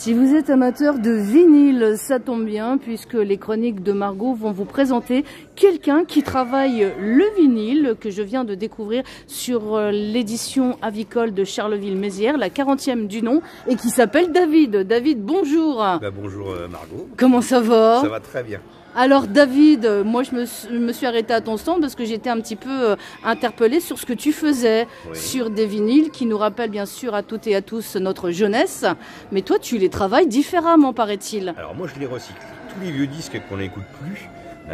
Si vous êtes amateur de vinyle, ça tombe bien puisque les chroniques de Margot vont vous présenter quelqu'un qui travaille le vinyle que je viens de découvrir sur l'édition avicole de Charleville-Mézières, la 40e du nom, et qui s'appelle David. David, bonjour. Bonjour Margot. Comment ça va? Ça va très bien. Alors David, moi je me suis arrêtée à ton stand parce que j'étais un petit peu interpellée sur ce que tu faisais sur des vinyles qui nous rappellent bien sûr à toutes et à tous notre jeunesse. Mais toi tu les travailles différemment, paraît-il. Alors moi je les recycle. Tous les vieux disques qu'on n'écoute plus,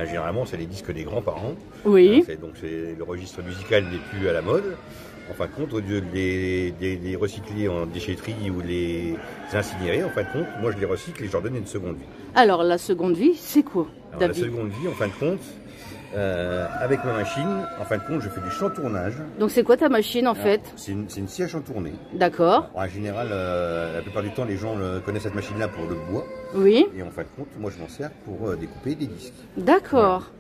généralement c'est les disques des grands-parents. Oui. Donc le registre musical n'est plus à la mode. En fin de compte, au lieu de les recycler en déchetterie ou les incinérer, en fin de compte, moi je les recycle et je leur donne une seconde vie. Alors la seconde vie, c'est quoi, David? La seconde vie, en fin de compte, avec ma machine, en fin de compte, je fais du chantournage. Donc c'est quoi ta machine en fait? C'est une scie à chantourner. D'accord. En général, la plupart du temps, les gens connaissent cette machine-là pour le bois. Oui. Et en fin de compte, moi je m'en sers pour découper des disques. D'accord.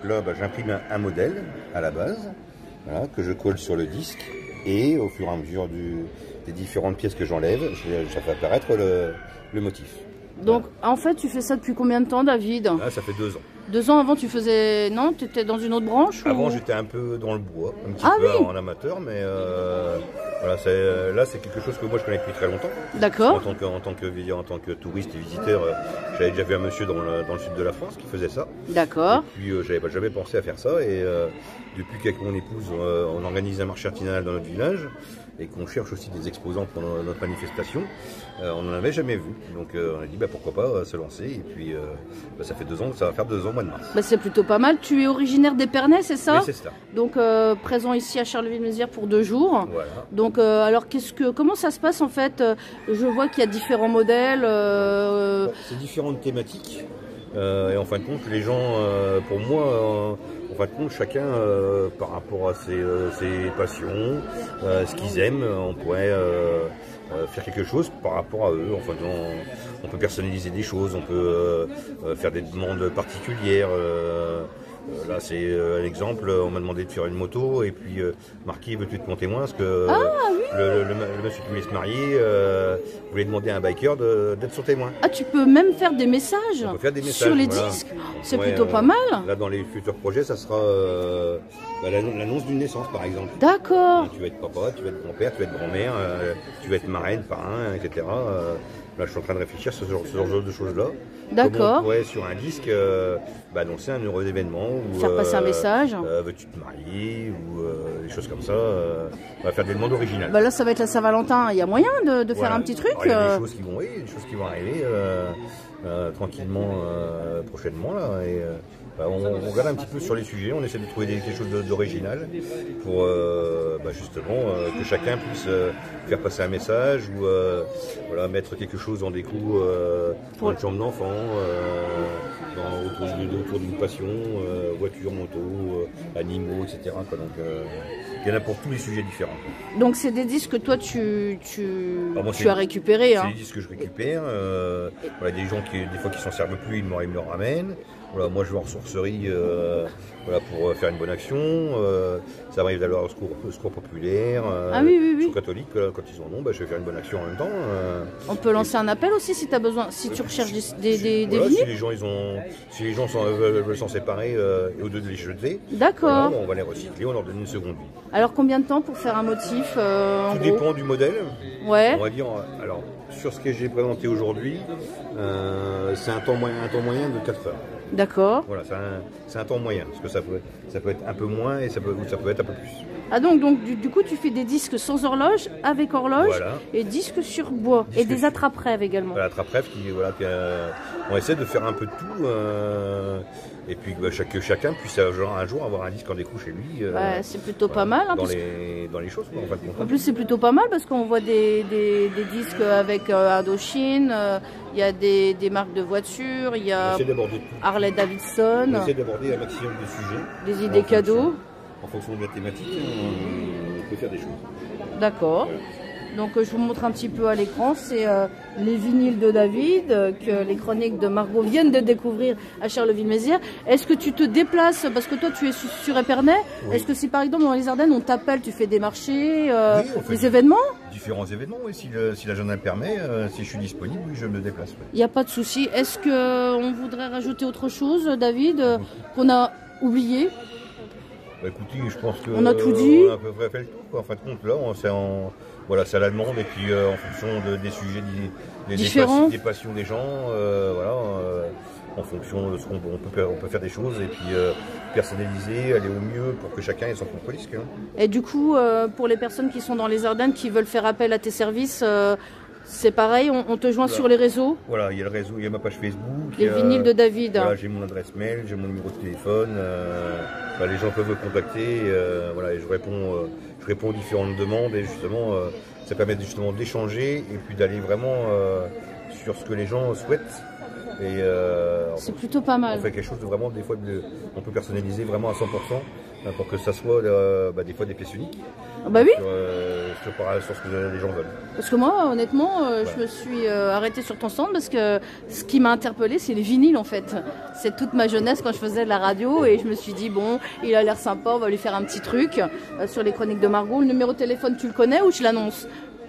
Voilà. Donc là, j'imprime un modèle à la base. Voilà, que je colle sur le disque et au fur et à mesure des différentes pièces que j'enlève, ça fait apparaître le motif. Donc en fait tu fais ça depuis combien de temps, David? Là, ça fait 2 ans. 2 ans avant tu faisais... Non, tu étais dans une autre branche? Avant ou... j'étais un peu dans le bois, un petit peu en amateur, mais voilà, là c'est quelque chose que moi je connais depuis très longtemps. D'accord. En tant que touriste et visiteur, j'avais déjà vu un monsieur dans le sud de la France qui faisait ça. D'accord. Et puis j'avais jamais pensé à faire ça et depuis qu'avec mon épouse on organise un marché artisanal dans notre village et qu'on cherche aussi des exposants pour notre manifestation, on n'en avait jamais vu. Donc on a dit pourquoi pas se lancer et puis ça fait 2 ans, ça va faire 2 ans au mois de mars. C'est plutôt pas mal. Tu es originaire d'Épernay, c'est ça? Oui, c'est ça. Donc présent ici à Charleville-Mézières pour 2 jours. Voilà. Donc alors comment ça se passe en fait? Je vois qu'il y a différents modèles. C'est différentes thématiques. Et en fin de compte, les gens, pour moi, en fin de compte, chacun, par rapport à ses passions, ce qu'ils aiment, on pourrait faire quelque chose par rapport à eux. Enfin, on peut personnaliser des choses, on peut faire des demandes particulières. Là, c'est un exemple, on m'a demandé de faire une moto et puis Marquis, veux-tu te monter moins parce que le monsieur qui voulait se marier voulait demander à un biker d'être son témoin. Ah, tu peux même faire des messages, sur les disques. C'est plutôt pas mal. Là, dans les futurs projets, ça sera l'annonce d'une naissance, par exemple. D'accord. Tu vas être papa, tu vas être grand-père, tu vas être grand-mère, tu vas être marraine, parrain, etc. Là, je suis en train de réfléchir sur ce genre de choses-là. D'accord. Comment on pourrait, sur un disque, annoncer un heureux événement. Ou, faire passer un message. Veux-tu te marier ou des choses comme ça. On va faire des demandes originales. Là, ça va être la Saint-Valentin. Il y a moyen de faire un petit truc. Alors, il y a des choses qui vont arriver tranquillement prochainement. Là, et, on regarde un petit peu sur les sujets, on essaie de trouver quelque chose d'original pour justement que chacun puisse faire passer un message ou mettre quelque chose en déco pour une chambre d'enfant, autour d'une passion, voiture, moto, animaux, etc. Donc il y en a pour tous les sujets différents. Donc c'est des disques que toi tu as récupérés. C'est des disques que je récupère. Des gens des fois qui s'en servent plus, ils me le ramènent. Voilà, moi je vais en ressourcerie pour faire une bonne action. Ça m'arrive d'aller au secours populaire, secours catholique. Quand ils en ont, je vais faire une bonne action en même temps. On peut lancer un appel aussi si tu as besoin, si tu recherches des vinyles. Si les gens veulent s'en séparer et au lieu de les jeter, d'accord. On va les recycler, on leur donne une seconde vie. Alors combien de temps pour faire un motif Tout dépend du modèle. Ouais. On va dire, alors sur ce que j'ai présenté aujourd'hui, c'est un temps moyen de 4 heures. D'accord. Voilà, c'est un temps moyen, parce que ça peut être un peu moins et ça peut être un peu plus. Ah donc du coup tu fais des disques sans horloge, avec horloge, et disques sur bois, et des attrape-rêves également. Voilà, attrape-rêves on essaie de faire un peu de tout, et puis que chacun puisse un jour avoir un disque en déco chez lui. C'est plutôt pas mal. Dans les choses. En plus c'est plutôt pas mal parce qu'on voit des disques avec Indochine, il y a des marques de voitures, il y a Harley Davidson. On essaie d'aborder un maximum de sujets. Des idées cadeaux. En fonction de la thématique, on peut faire des choses. D'accord. Donc je vous montre un petit peu à l'écran, c'est les vinyles de David que les chroniques de Margot viennent de découvrir à Charleville-Mézières. Est-ce que tu te déplaces, parce que toi tu es sur Épernay, oui. Est-ce que si par exemple dans les Ardennes on t'appelle, tu fais des marchés, oui, des événements? Différents événements, oui. Si l'agenda permet, si je suis disponible, oui, je me déplace. Oui. Il n'y a pas de souci. Est-ce qu'on voudrait rajouter autre chose, David, qu'on a oublié? Bah, écoutez, je pense on a tout dit. On a à peu près fait le tour, quoi. En fin de compte, là, voilà, c'est à la demande et puis en fonction des sujets, des passions des gens, voilà, en fonction de ce qu'on peut faire des choses et puis personnaliser, aller au mieux pour que chacun ait son propre disque. Hein. Et du coup, pour les personnes qui sont dans les Ardennes, qui veulent faire appel à tes services, c'est pareil, on te joint sur les réseaux? Voilà, il y a le réseau, il y a ma page Facebook. Les vinyles de David. Voilà, j'ai mon adresse mail, j'ai mon numéro de téléphone. Bah, les gens peuvent me contacter. Voilà, et je réponds aux différentes demandes et justement, ça permet justement d'échanger et puis d'aller vraiment sur ce que les gens souhaitent. C'est plutôt pas mal. On fait quelque chose de vraiment, des fois, on peut personnaliser vraiment à 100% pour que ça soit des fois des pièces uniques. Bah oui. Sur ce que les gens veulent. Parce que moi, honnêtement, je me suis arrêtée sur ton stand parce que ce qui m'a interpellée, c'est les vinyles en fait. C'est toute ma jeunesse quand je faisais de la radio et je me suis dit, bon, il a l'air sympa, on va lui faire un petit truc sur les chroniques de Margot. Le numéro de téléphone, tu le connais ou je l'annonce?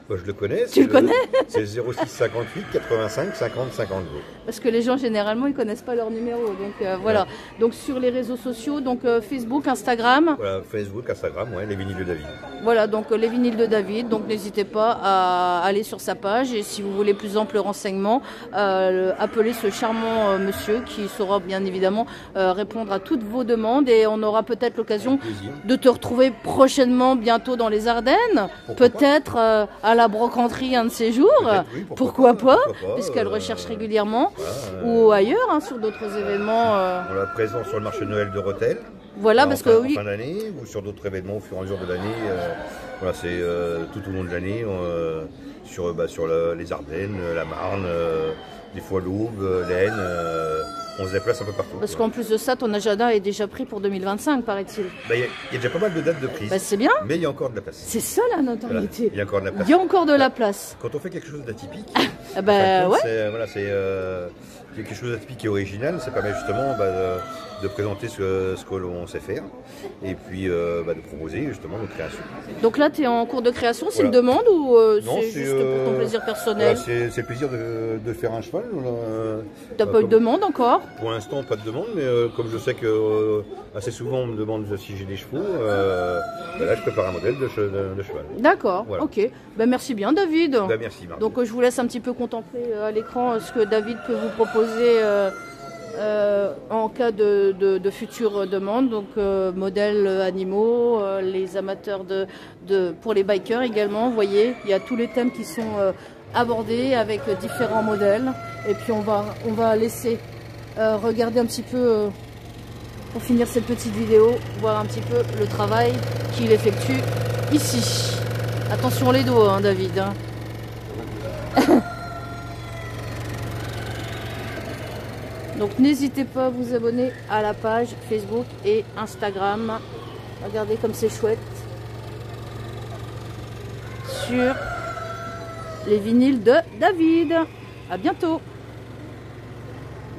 Je le connais. Tu le connais? C'est 06 58 85 50 52. Parce que les gens généralement ils connaissent pas leur numéro, donc voilà. Ouais. Donc sur les réseaux sociaux, donc Facebook, Instagram. Voilà, Facebook, Instagram, ouais, les vinyles de David. Voilà, donc les vinyles de David. Donc n'hésitez pas à aller sur sa page et si vous voulez plus ample renseignement, appelez ce charmant monsieur qui saura bien évidemment répondre à toutes vos demandes et on aura peut-être l'occasion de te retrouver prochainement bientôt dans les Ardennes, peut-être à la brocanterie un de ces jours, oui, pourquoi pas puisqu'elle recherche régulièrement, ou ailleurs, hein, sur d'autres événements. On l'a présent sur le marché de Noël de Rethel. Voilà, parce que oui. En fin d'année, ou sur d'autres événements au fur et à mesure de l'année. Voilà, c'est tout au long de l'année, sur les Ardennes, la Marne, des fois l'Aube, l'Aisne. On se déplace un peu partout. Parce qu'en plus de ça, ton agenda est déjà pris pour 2025, paraît-il. Il y a déjà pas mal de dates de prise. C'est bien. Mais il y a encore de la place. C'est ça la notoriété. Voilà, il y a encore de la place. Il y a encore de la place. Quand on fait quelque chose d'atypique, ouais. C'est quelque chose d'atypique et original, ça permet justement de présenter ce que l'on sait faire et puis de proposer justement notre création. Donc là, tu es en cours de création, c'est une demande ou c'est juste pour ton plaisir personnel? Voilà, c'est le plaisir de faire un cheval. Tu n'as pas eu de demande encore? Pour l'instant, pas de demande, mais comme je sais que assez souvent on me demande si j'ai des chevaux, là je prépare un modèle de cheval. D'accord, voilà. Ok. Ben, merci bien David. Ben, merci Margot. Donc je vous laisse un petit peu contempler à l'écran ce que David peut vous proposer en cas de futures demandes, donc modèles animaux, les amateurs pour les bikers également. Vous voyez, il y a tous les thèmes qui sont abordés avec différents modèles. Et puis on va laisser regarder un petit peu, pour finir cette petite vidéo, voir un petit peu le travail qu'il effectue ici. Attention les doigts, hein, David. Hein. Donc n'hésitez pas à vous abonner à la page Facebook et Instagram. Regardez comme c'est chouette. Sur les vinyles de David. À bientôt.